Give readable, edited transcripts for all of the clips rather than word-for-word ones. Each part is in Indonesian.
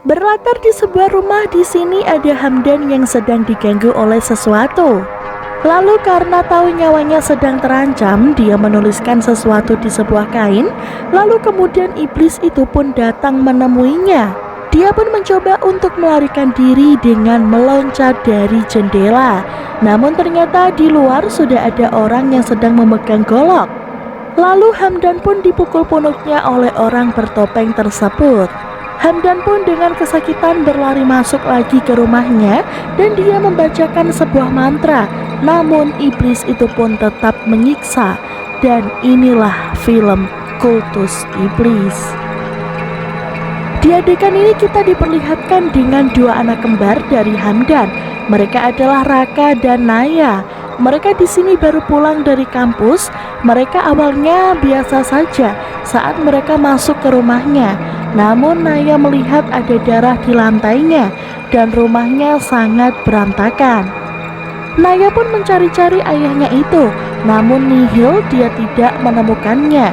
Berlatar di sebuah rumah, di sini ada Hamdan yang sedang diganggu oleh sesuatu. Lalu karena tahu nyawanya sedang terancam, dia menuliskan sesuatu di sebuah kain. Lalu kemudian iblis itu pun datang menemuinya. Dia pun mencoba untuk melarikan diri dengan meloncat dari jendela. Namun ternyata di luar sudah ada orang yang sedang memegang golok. Lalu Hamdan pun dipukul punuknya oleh orang bertopeng tersebut. Hamdan pun dengan kesakitan berlari masuk lagi ke rumahnya dan dia membacakan sebuah mantra. Namun iblis itu pun tetap menyiksa. Dan inilah film Kultus Iblis. Di adegan ini kita diperlihatkan dengan dua anak kembar dari Hamdan. Mereka adalah Raka dan Naya. Mereka di sini baru pulang dari kampus. Mereka awalnya biasa saja saat mereka masuk ke rumahnya. Namun Naya melihat ada darah di lantainya dan rumahnya sangat berantakan. Naya pun mencari-cari ayahnya itu, namun nihil, dia tidak menemukannya.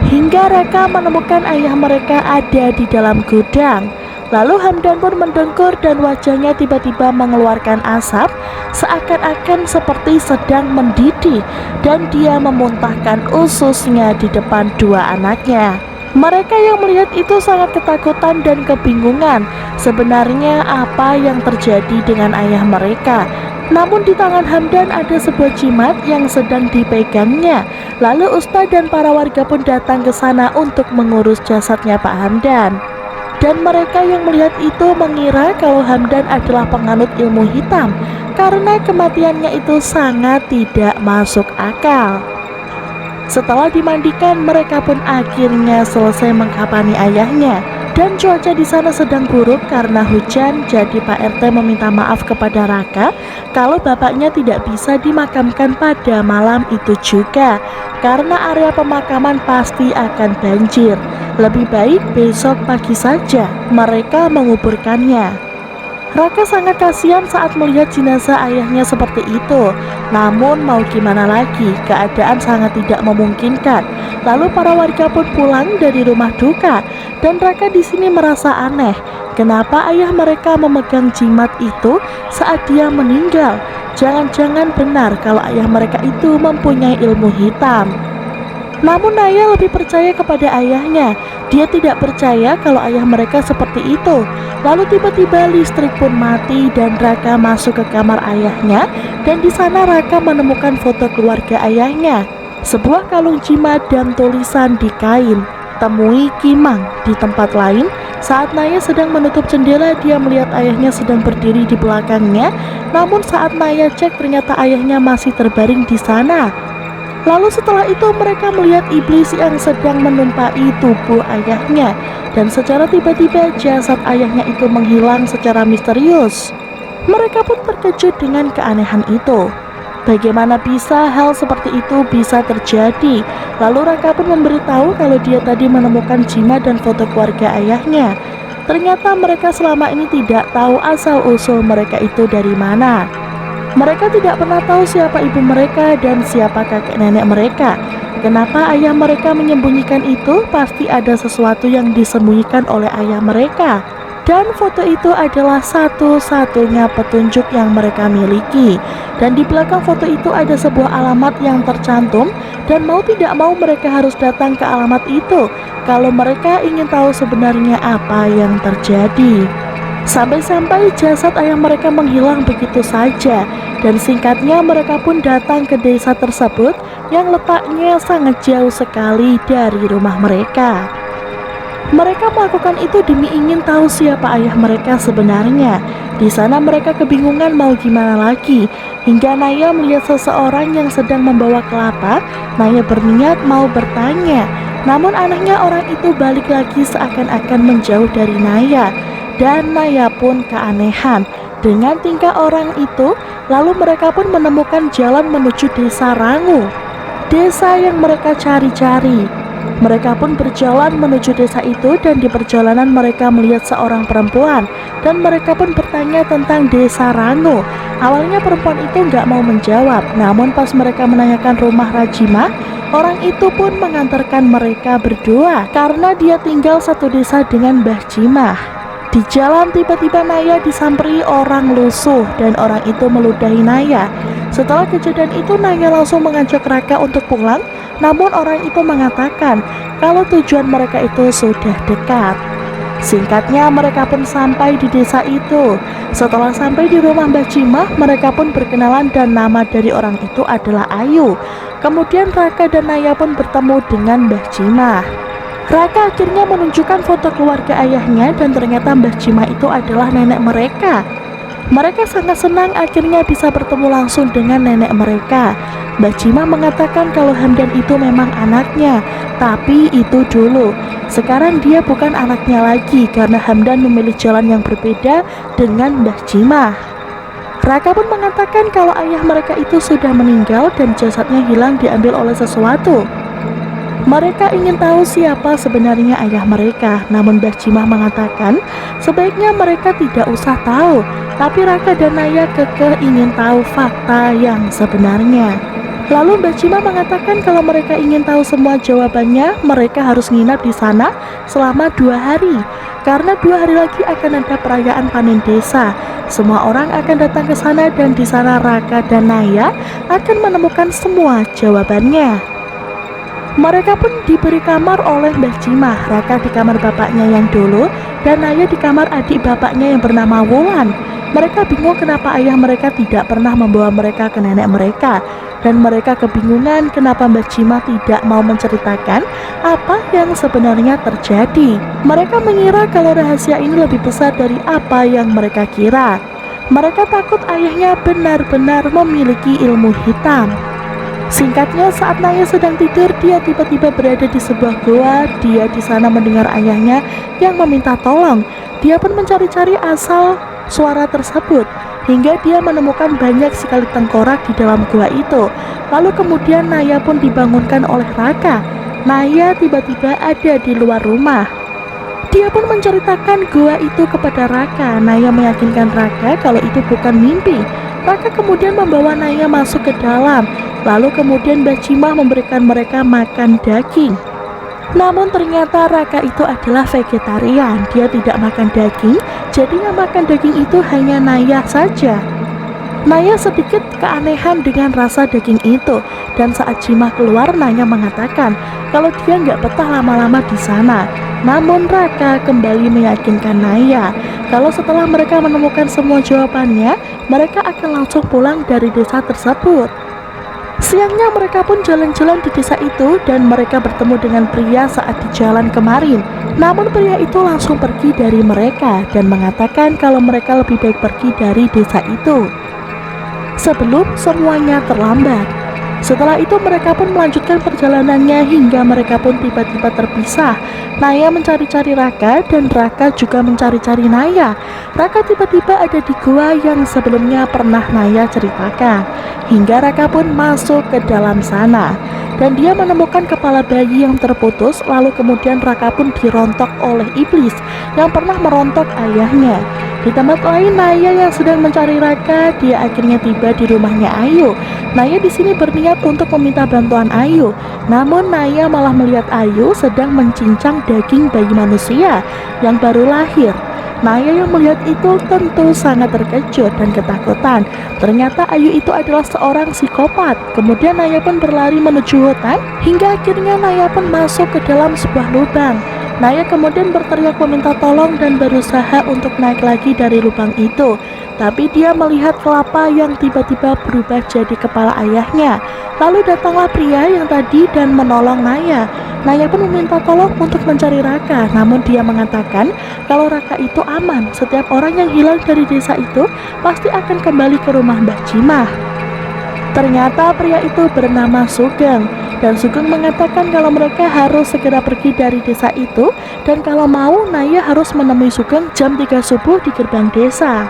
Hingga Raka menemukan ayah mereka ada di dalam gudang. Lalu Hamdan pun mendengkur dan wajahnya tiba-tiba mengeluarkan asap, seakan-akan seperti sedang mendidih, dan dia memuntahkan ususnya di depan dua anaknya. Mereka yang melihat itu sangat ketakutan dan kebingungan sebenarnya apa yang terjadi dengan ayah mereka. Namun di tangan Hamdan ada sebuah jimat yang sedang dipegangnya. Lalu Ustadz dan para warga pun datang ke sana untuk mengurus jasadnya Pak Hamdan. Dan mereka yang melihat itu mengira kalau Hamdan adalah penganut ilmu hitam karena kematiannya itu sangat tidak masuk akal. Setelah dimandikan, mereka pun akhirnya selesai mengkafani ayahnya. Dan cuaca di sana sedang buruk karena hujan, jadi Pak RT meminta maaf kepada Raka kalau bapaknya tidak bisa dimakamkan pada malam itu juga karena area pemakaman pasti akan banjir. Lebih baik besok pagi saja mereka menguburkannya. Raka sangat kasihan saat melihat jenazah ayahnya seperti itu. Namun mau gimana lagi, keadaan sangat tidak memungkinkan. Lalu para warga pun pulang dari rumah duka dan Raka di sini merasa aneh. Kenapa ayah mereka memegang jimat itu saat dia meninggal? Jangan-jangan benar kalau ayah mereka itu mempunyai ilmu hitam. Namun Naya lebih percaya kepada ayahnya. Dia tidak percaya kalau ayah mereka seperti itu. Lalu tiba-tiba listrik pun mati dan Raka masuk ke kamar ayahnya. Dan di sana Raka menemukan foto keluarga ayahnya, sebuah kalung jimat dan tulisan di kain, "Temui Kimang." Di tempat lain, saat Naya sedang menutup jendela, dia melihat ayahnya sedang berdiri di belakangnya. Namun saat Naya cek, ternyata ayahnya masih terbaring di sana. Lalu setelah itu mereka melihat iblis yang sedang menumpai tubuh ayahnya. Dan secara tiba-tiba jasad ayahnya itu menghilang secara misterius. Mereka pun terkejut dengan keanehan itu. Bagaimana bisa hal seperti itu bisa terjadi? Lalu Raka pun memberitahu kalau dia tadi menemukan jimat dan foto keluarga ayahnya. Ternyata mereka selama ini tidak tahu asal-usul mereka itu dari mana. Mereka tidak pernah tahu siapa ibu mereka dan siapa kakek nenek mereka. Kenapa ayah mereka menyembunyikan itu? Pasti ada sesuatu yang disembunyikan oleh ayah mereka. Dan foto itu adalah satu-satunya petunjuk yang mereka miliki. Dan di belakang foto itu ada sebuah alamat yang tercantum. Dan mau tidak mau mereka harus datang ke alamat itu kalau mereka ingin tahu sebenarnya apa yang terjadi. Sampai-sampai jasad ayah mereka menghilang begitu saja. Dan singkatnya mereka pun datang ke desa tersebut yang letaknya sangat jauh sekali dari rumah mereka. Mereka melakukan itu demi ingin tahu siapa ayah mereka sebenarnya. Di sana mereka kebingungan mau gimana lagi. Hingga Naya melihat seseorang yang sedang membawa kelapa. Naya berniat mau bertanya. Namun anehnya orang itu balik lagi seakan-akan menjauh dari Naya. Dan Naya pun keanehan dengan tingkah orang itu. Lalu mereka pun menemukan jalan menuju desa Rangu, desa yang mereka cari-cari. Mereka pun berjalan menuju desa itu dan di perjalanan mereka melihat seorang perempuan. Dan mereka pun bertanya tentang desa Rangu. Awalnya perempuan itu nggak mau menjawab. Namun pas mereka menanyakan rumah Rajima, orang itu pun mengantarkan mereka berdua karena dia tinggal satu desa dengan Mbah Jimah. Di jalan tiba-tiba Naya disamperi orang lusuh dan orang itu meludahi Naya. Setelah kejadian itu Naya langsung mengajak Raka untuk pulang, namun orang itu mengatakan kalau tujuan mereka itu sudah dekat. Singkatnya mereka pun sampai di desa itu. Setelah sampai di rumah Mbah Cimah, mereka pun berkenalan dan nama dari orang itu adalah Ayu. Kemudian Raka dan Naya pun bertemu dengan Mbah Cimah. Raka akhirnya menunjukkan foto keluarga ayahnya dan ternyata Mbah Cimah itu adalah nenek mereka. Mereka sangat senang akhirnya bisa bertemu langsung dengan nenek mereka. Mbah Cimah mengatakan kalau Hamdan itu memang anaknya, tapi itu dulu. Sekarang dia bukan anaknya lagi karena Hamdan memilih jalan yang berbeda dengan Mbah Cimah. Raka pun mengatakan kalau ayah mereka itu sudah meninggal dan jasadnya hilang diambil oleh sesuatu. Mereka ingin tahu siapa sebenarnya ayah mereka, namun Mbah Cimah mengatakan sebaiknya mereka tidak usah tahu, tapi Raka dan Naya kekeh ingin tahu fakta yang sebenarnya. Lalu Mbah Cimah mengatakan kalau mereka ingin tahu semua jawabannya, mereka harus nginap di sana selama 2 hari, karena 2 hari lagi akan ada perayaan panen desa. Semua orang akan datang ke sana dan di sana Raka dan Naya akan menemukan semua jawabannya. Mereka pun diberi kamar oleh Mbah Cimah. Raka di kamar bapaknya yang dulu dan Naya di kamar adik bapaknya yang bernama Wulan. Mereka bingung kenapa ayah mereka tidak pernah membawa mereka ke nenek mereka, dan mereka kebingungan kenapa Mbah Cimah tidak mau menceritakan apa yang sebenarnya terjadi. Mereka mengira kalau rahasia ini lebih besar dari apa yang mereka kira. Mereka takut ayahnya benar-benar memiliki ilmu hitam. Singkatnya, saat Naya sedang tidur, dia tiba-tiba berada di sebuah goa. Dia di sana mendengar ayahnya yang meminta tolong. Dia pun mencari-cari asal suara tersebut hingga dia menemukan banyak sekali tengkorak di dalam goa itu. Lalu kemudian Naya pun dibangunkan oleh Raka. Naya tiba-tiba ada di luar rumah. Dia pun menceritakan goa itu kepada Raka. Naya meyakinkan Raka kalau itu bukan mimpi. Raka kemudian membawa Naya masuk ke dalam. Lalu kemudian Mbah Cimah memberikan mereka makan daging. Namun ternyata Raka itu adalah vegetarian. Dia tidak makan daging, jadi yang makan daging itu hanya Naya saja. Naya sedikit keanehan dengan rasa daging itu, dan saat Cimah keluar, Naya mengatakan kalau dia nggak betah lama-lama di sana. Namun Raka kembali meyakinkan Naya kalau setelah mereka menemukan semua jawabannya, mereka akan langsung pulang dari desa tersebut. Siangnya mereka pun jalan-jalan di desa itu dan mereka bertemu dengan pria saat di jalan kemarin. Namun pria itu langsung pergi dari mereka dan mengatakan kalau mereka lebih baik pergi dari desa itu sebelum semuanya terlambat. Setelah itu mereka pun melanjutkan perjalanannya hingga mereka pun tiba-tiba terpisah. Naya mencari-cari Raka dan Raka juga mencari-cari Naya. Raka tiba-tiba ada di gua yang sebelumnya pernah Naya ceritakan. Hingga Raka pun masuk ke dalam sana dan dia menemukan kepala bayi yang terputus. Lalu kemudian Raka pun dirontok oleh iblis yang pernah merontok ayahnya. Di tempat lain Naya yang sedang mencari Raka, dia akhirnya tiba di rumahnya Ayu. Naya di sini berniat untuk meminta bantuan Ayu, namun Naya malah melihat Ayu sedang mencincang daging bayi manusia yang baru lahir. Naya yang melihat itu tentu sangat terkejut dan ketakutan. Ternyata Ayu itu adalah seorang psikopat. Kemudian Naya pun berlari menuju hutan hingga akhirnya Naya pun masuk ke dalam sebuah lubang. Naya kemudian berteriak meminta tolong dan berusaha untuk naik lagi dari lubang itu. Tapi dia melihat kelapa yang tiba-tiba berubah jadi kepala ayahnya. Lalu datanglah pria yang tadi dan menolong Naya. Naya pun meminta tolong untuk mencari Raka, namun dia mengatakan kalau Raka itu aman. Setiap orang yang hilang dari desa itu pasti akan kembali ke rumah Mbah Cimah. Ternyata pria itu bernama Sugeng, dan Sugeng mengatakan kalau mereka harus segera pergi dari desa itu, dan kalau mau Naya harus menemui Sugeng jam 3 subuh di gerbang desa.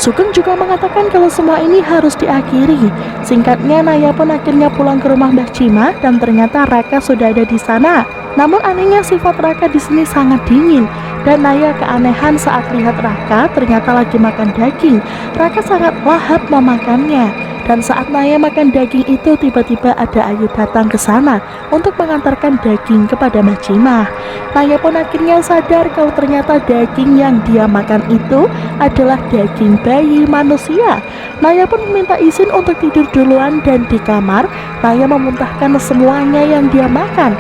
Sugeng juga mengatakan kalau semua ini harus diakhiri. Singkatnya Naya pun akhirnya pulang ke rumah Mbah Cimah dan ternyata Raka sudah ada di sana. Namun anehnya sifat Raka di sini sangat dingin dan Naya keanehan saat lihat Raka ternyata lagi makan daging. Raka sangat lahap memakannya Dan saat Naya makan daging itu, tiba-tiba ada Ayu datang ke sana untuk mengantarkan daging kepada Mbah Cimah. Naya pun akhirnya sadar kalau ternyata daging yang dia makan itu adalah daging bayi manusia. Naya pun meminta izin untuk tidur duluan, dan di kamar Naya memuntahkan semuanya yang dia makan.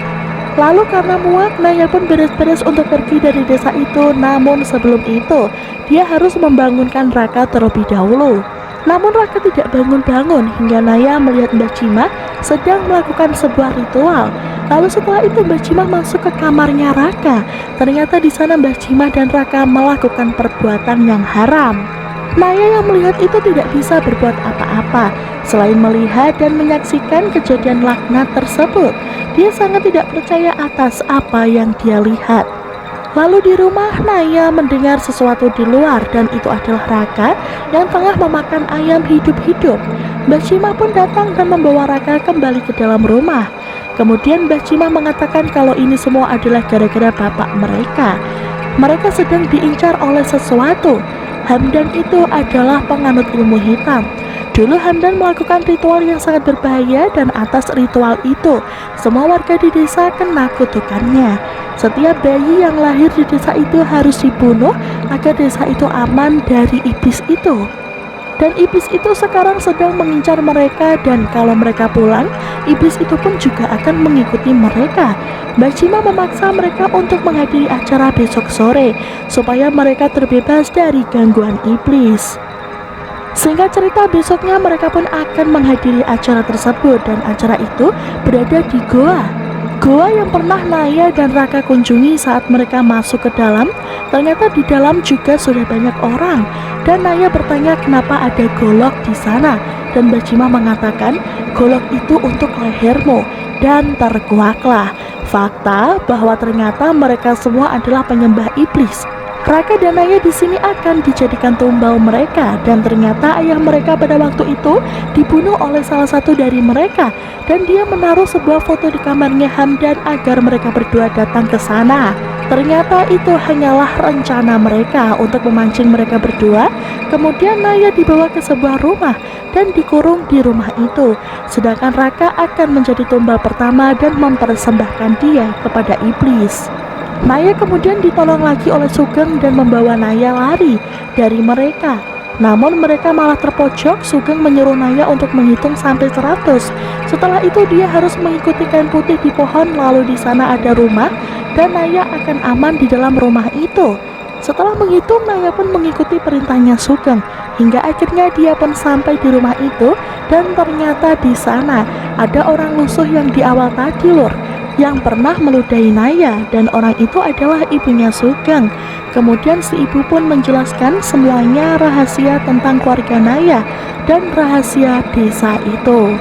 Lalu karena muak, Naya pun beres-beres untuk pergi dari desa itu. Namun sebelum itu, dia harus membangunkan Raka terlebih dahulu. Namun Raka tidak bangun-bangun hingga Naya melihat Mbah Cimah sedang melakukan sebuah ritual. Lalu setelah itu Mbah Cimah masuk ke kamarnya Raka. Ternyata di sana Mbah Cimah dan Raka melakukan perbuatan yang haram. Naya yang melihat itu tidak bisa berbuat apa-apa selain melihat dan menyaksikan kejadian laknat tersebut. Dia sangat tidak percaya atas apa yang dia lihat. Lalu di rumah Naya mendengar sesuatu di luar, dan itu adalah Raka yang tengah memakan ayam hidup-hidup. Mbah Cimah pun datang dan membawa Raka kembali ke dalam rumah. Kemudian Mbah Cimah mengatakan kalau ini semua adalah gara-gara bapak mereka. Mereka sedang diincar oleh sesuatu. Hamdan itu adalah penganut ilmu hitam. Dulu Hamdan melakukan ritual yang sangat berbahaya, dan atas ritual itu semua warga di desa kena kutukannya. Setiap bayi yang lahir di desa itu harus dibunuh agar desa itu aman dari iblis itu. Dan iblis itu sekarang sedang mengincar mereka, dan kalau mereka pulang, iblis itu pun juga akan mengikuti mereka. Mbah Cimah memaksa mereka untuk menghadiri acara besok sore supaya mereka terbebas dari gangguan iblis. Singkat cerita, besoknya mereka pun akan menghadiri acara tersebut, dan acara itu berada di goa. Goa yang pernah Naya dan Raka kunjungi saat mereka masuk ke dalam. Ternyata di dalam juga sudah banyak orang, dan Naya bertanya kenapa ada golok di sana, dan Mbah Cimah mengatakan golok itu untuk lehermu, dan terkuaklah fakta bahwa ternyata mereka semua adalah penyembah iblis. Raka dan Naya di sini akan dijadikan tumbal mereka, dan ternyata ayah mereka pada waktu itu dibunuh oleh salah satu dari mereka, dan dia menaruh sebuah foto di kamarnya Hamdan agar mereka berdua datang ke sana. Ternyata itu hanyalah rencana mereka untuk memancing mereka berdua. Kemudian Naya dibawa ke sebuah rumah dan dikurung di rumah itu, sedangkan Raka akan menjadi tumbal pertama dan mempersembahkan dia kepada iblis. Naya kemudian ditolong lagi oleh Sugeng dan membawa Naya lari dari mereka. Namun mereka malah terpojok. Sugeng menyuruh Naya untuk menghitung sampai 100. Setelah itu dia harus mengikuti kain putih di pohon. Lalu di sana ada rumah, dan Naya akan aman di dalam rumah itu. Setelah menghitung, Naya pun mengikuti perintahnya Sugeng hingga akhirnya dia pun sampai di rumah itu. Dan ternyata di sana ada orang lusuh yang di awal tadi yang pernah meludahi Naya, dan orang itu adalah ibunya Sugeng. Kemudian si ibu pun menjelaskan semuanya rahasia tentang keluarga Naya dan rahasia desa itu.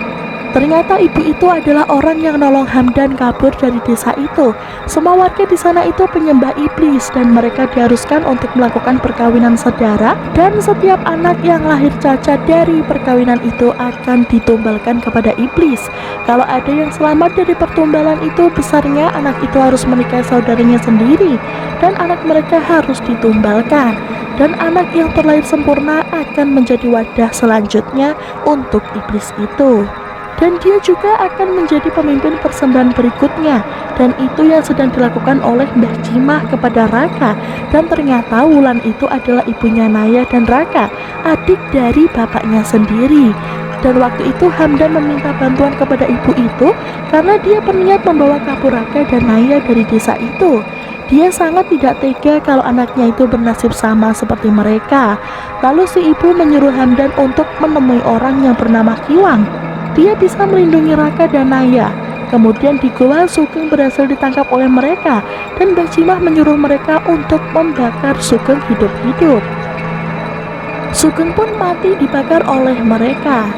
Ternyata ibu itu adalah orang yang nolong Hamdan kabur dari desa itu. Semua warga di sana itu penyembah iblis, dan mereka diharuskan untuk melakukan perkawinan sedara, dan setiap anak yang lahir cacat dari perkawinan itu akan ditumbalkan kepada iblis. Kalau ada yang selamat dari pertumbalan itu, besarnya anak itu harus menikahi saudaranya sendiri, dan anak mereka harus ditumbalkan. Dan anak yang terlahir sempurna akan menjadi wadah selanjutnya untuk iblis itu. Dan dia juga akan menjadi pemimpin persembahan berikutnya. Dan itu yang sedang dilakukan oleh Mbah Cimah kepada Raka. Dan ternyata Wulan itu adalah ibunya Naya dan Raka, adik dari bapaknya sendiri. Dan waktu itu Hamdan meminta bantuan kepada ibu itu karena dia berniat membawa kabur Raka dan Naya dari desa itu. Dia sangat tidak tega kalau anaknya itu bernasib sama seperti mereka. Lalu si ibu menyuruh Hamdan untuk menemui orang yang bernama Kiwang. Dia bisa melindungi Raka dan Naya. Kemudian di goa, Sugeng berhasil ditangkap oleh mereka, dan Mbah Cimah menyuruh mereka untuk membakar Sugeng hidup-hidup. Sugeng pun mati dibakar oleh mereka.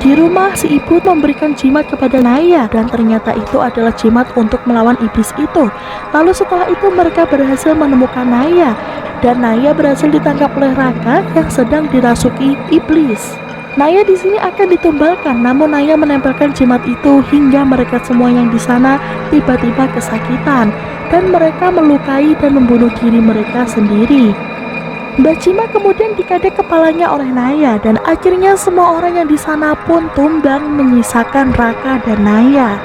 Di rumah, si ibu memberikan jimat kepada Naya, dan ternyata itu adalah jimat untuk melawan iblis itu. Lalu setelah itu mereka berhasil menemukan Naya, dan Naya berhasil ditangkap oleh Raka yang sedang dirasuki iblis. Naya di sini akan ditumbalkan, namun Naya menempelkan jimat itu hingga mereka semua yang di sana tiba-tiba kesakitan, dan mereka melukai dan membunuh diri mereka sendiri. Mbak Cima kemudian dikadek kepalanya oleh Naya dan akhirnya semua orang yang di sana pun tumbang menyisakan Raka dan Naya.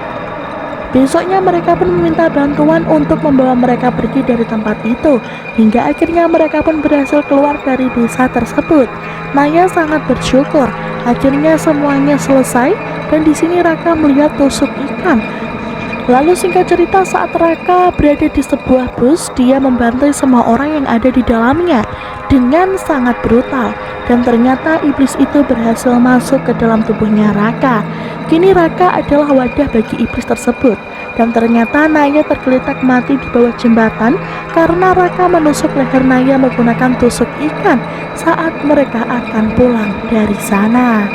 Besoknya mereka pun meminta bantuan untuk membawa mereka pergi dari tempat itu, hingga akhirnya mereka pun berhasil keluar dari desa tersebut. Naya sangat bersyukur, akhirnya semuanya selesai dan di sini Raka melihat tusuk ikan. Lalu singkat cerita, saat Raka berada di sebuah bus, dia membantai semua orang yang ada di dalamnya dengan sangat brutal. Dan ternyata iblis itu berhasil masuk ke dalam tubuhnya Raka. Kini Raka adalah wadah bagi iblis tersebut. Dan ternyata Naya tergeletak mati di bawah jembatan karena Raka menusuk leher Naya menggunakan tusuk ikan saat mereka akan pulang dari sana.